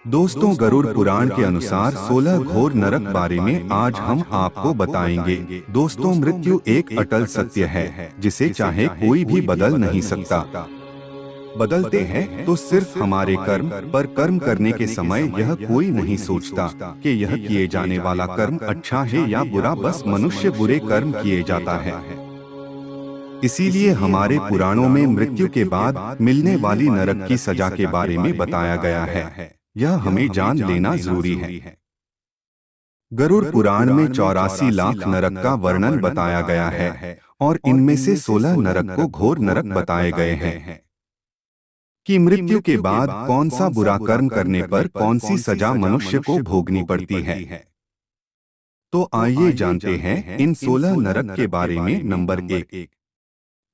दोस्तों, गरुड़ पुराण के अनुसार 16 घोर नरक बारे में आज हम आपको बताएंगे। दोस्तों, मृत्यु एक अटल सत्य है जिसे चाहे कोई भी बदल नहीं सकता। बदलते हैं तो सिर्फ हमारे कर्म, पर कर्म करने के समय यह कोई नहीं सोचता कि यह किए जाने वाला कर्म अच्छा है या बुरा। बस मनुष्य बुरे कर्म किए जाता है। इसीलिए हमारे पुराणों में मृत्यु के बाद मिलने वाली नरक की सजा के बारे में बताया गया है। यह हमें जान लेना जरूरी है। गरुड़ पुराण में 84 लाख नरक का वर्णन बताया गया है और इनमें से 16 नरक को घोर नरक बताए गए हैं कि मृत्यु के बाद कौन सा बुरा कर्म करने पर कौन सी सजा मनुष्य को भोगनी पड़ती है। तो आइए जानते हैं इन 16 नरक के बारे में। नंबर 1,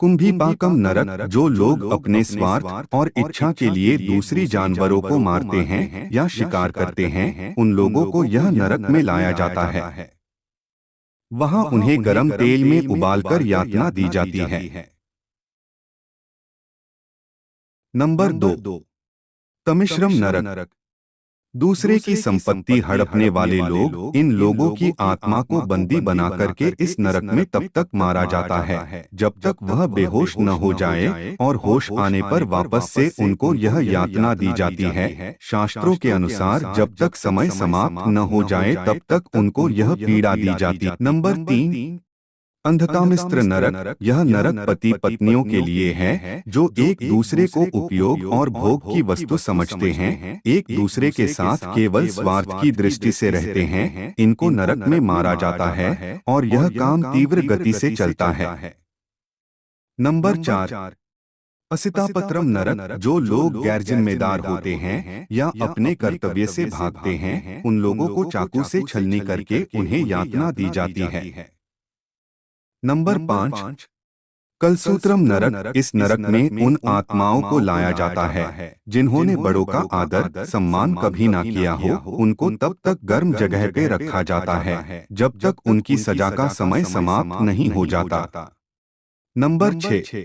कुंभीपाकम नरक। जो लोग अपने स्वार्थ और इच्छा के लिए दूसरी जानवरों को मारते हैं या शिकार करते हैं, उन लोगों को यह नरक में लाया जाता है। वहां उन्हें गरम तेल में उबालकर यातना दी जाती है। नंबर 2, तमिश्रम नरक। दूसरे की संपत्ति हड़पने वाले लोग, इन लोगों की आत्मा को बंदी बना करके इस नरक में तब तक मारा जाता है जब तक वह बेहोश न हो जाए, और होश आने पर वापस से उनको यह यातना दी जाती है। शास्त्रों के अनुसार जब तक समय समाप्त न हो जाए तब तक उनको यह पीड़ा दी जाती। नंबर 3, अंधकामिस्त्र नरक। यह नरक पति पत्नियों के लिए है जो एक दूसरे को उपयोग और भोग की वस्तु समझते हैं, एक दूसरे के साथ केवल स्वार्थ की दृष्टि से रहते हैं। इनको नरक में मारा जाता है और यह काम तीव्र गति से चलता है। नंबर 4, असितापत्रम नरक। जो लोग गैर जिम्मेदार होते हैं या अपने कर्तव्य से भागते हैं, उन लोगों को चाकू से छलनी करके उन्हें यातना दी जाती है। नंबर 5, कलसूत्रम नरक। इस नरक में उन आत्माओं को लाया जाता है जिन्होंने बड़ों का आदर सम्मान कभी ना किया हो। उनको तब तक गर्म जगह पे रखा जाता है जब तक उनकी सजा का समय समाप्त नहीं हो जाता। नंबर 6,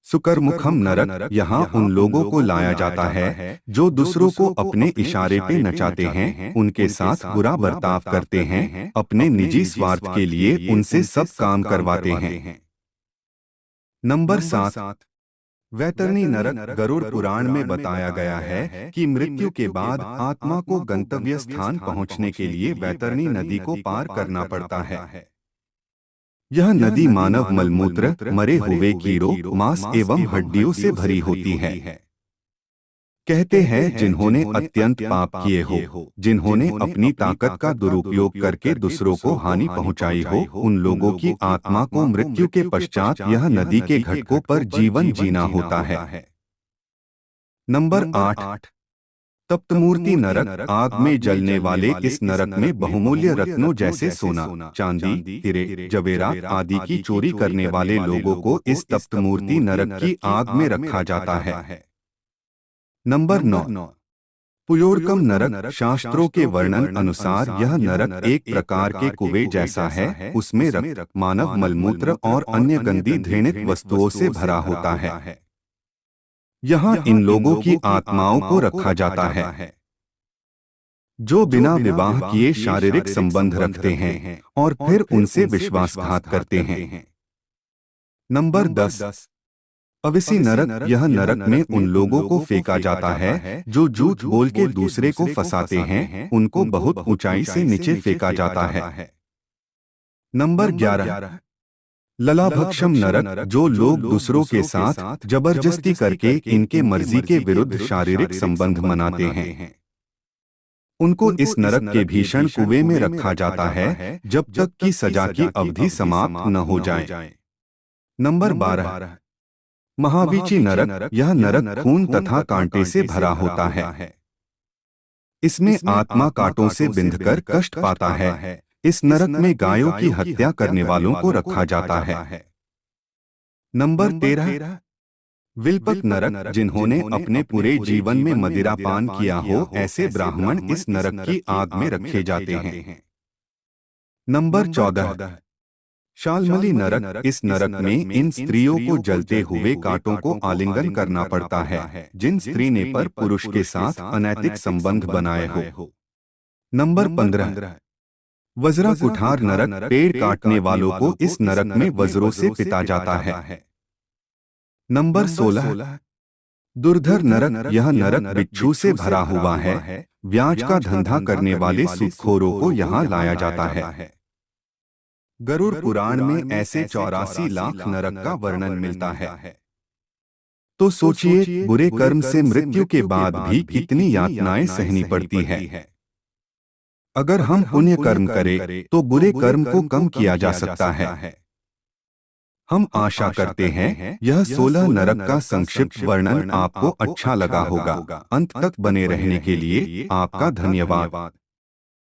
सुकरमुखम नरक। यहाँ उन लोगों को लाया जाता है जो दूसरों को अपने इशारे पे नचाते हैं, उनके साथ बुरा बर्ताव करते हैं, अपने निजी स्वार्थ के लिए उनसे सब काम करवाते हैं। नंबर 7, वैतरणी नरक। गरुड़ पुराण में बताया गया है कि मृत्यु के बाद आत्मा को गंतव्य स्थान पहुंचने के लिए वैतरणी नदी को पार करना पड़ता है। यह नदी मानव मलमूत्र, मरे हुए कीड़ों, मांस एवं हड्डियों से भरी होती है। कहते हैं जिन्होंने अत्यंत पाप किए हो, जिन्होंने अपनी ताकत का दुरुपयोग करके दूसरों को हानि पहुंचाई हो, उन लोगों की आत्मा को मृत्यु के पश्चात यह नदी के घाटों पर जीवन जीना होता है। नंबर 8, तप्तमूर्ति नरक। आग में जलने वाले इस नरक में बहुमूल्य रत्नों जैसे सोना, चांदी, हीरे, जवेरात आदि की चोरी करने वाले लोगों को इस तप्तमूर्ति नरक की आग में रखा जाता है। नंबर 9, पुयोरकम नरक। शास्त्रों के वर्णन अनुसार यह नरक एक प्रकार के कुएं जैसा है। उसमें रक्त, मानव मलमूत्र और अन्य गंदी घृणित वस्तुओं से भरा होता है। यहाँ इन लोगों की आत्माओं को रखा जाता है जो बिना विवाह किए शारीरिक संबंध रखते हैं और फिर उनसे विश्वासघात करते हैं। नंबर 10, अविसी नरक। यह नरक में उन लोगों को फेंका जाता है जो झूठ बोल के दूसरे को फंसाते हैं, उनको बहुत ऊंचाई से नीचे फेंका जाता है। नंबर 11, ललाभक्षम नरक। जो लोग दूसरों के साथ जबरदस्ती करके इनके मर्जी के विरुद्ध शारीरिक संबंध मनाते हैं, उनको इस नरक के भीषण कुएं में रखा जाता है जब तक कि सजा की अवधि समाप्त न हो जाए। नंबर 12, महावीची नरक। यह नरक खून तथा कांटे से भरा होता है। इसमें आत्मा कांटों से बिंधकर कष्ट पाता है। इस नरक में गायों की हत्या करने वालों को रखा जाता है। नंबर 13, विल्पक नरक। जिन्होंने अपने पूरे जीवन में मदिरा पान किया हो, ऐसे ब्राह्मण इस नरक की आग में रखे जाते हैं। नंबर 14, शाल्मली नरक, इस नरक में इन स्त्रियों को जलते हुए कांटों को आलिंगन करना पड़ता है जिन स्त्री ने पर पुरुष के साथ अनैतिक संबंध बनाए हो। नंबर 15, वज्रा कुठार नरक, पेड़ काटने वालों को इस नरक में वज्रों से पिटा जाता है। नंबर 16, दुर्धर नरक, यह नरक बिच्छू से भरा हुआ है। ब्याज का धंधा करने वाले सूदखोरों को यहाँ लाया जाता है। गरुड़ पुराण में ऐसे 84 लाख नरक का वर्णन मिलता है। तो सोचिए, बुरे कर्म से मृत्यु के बाद भी कितनी यातनाएं सहनी पड़ती है। अगर हम पुण्य कर्म करें तो बुरे कर्म को कम किया जा सकता है। हम आशा करते हैं यह 16 नरक का संक्षिप्त वर्णन आपको अच्छा लगा होगा। अंत तक बने रहने के लिए आपका धन्यवाद।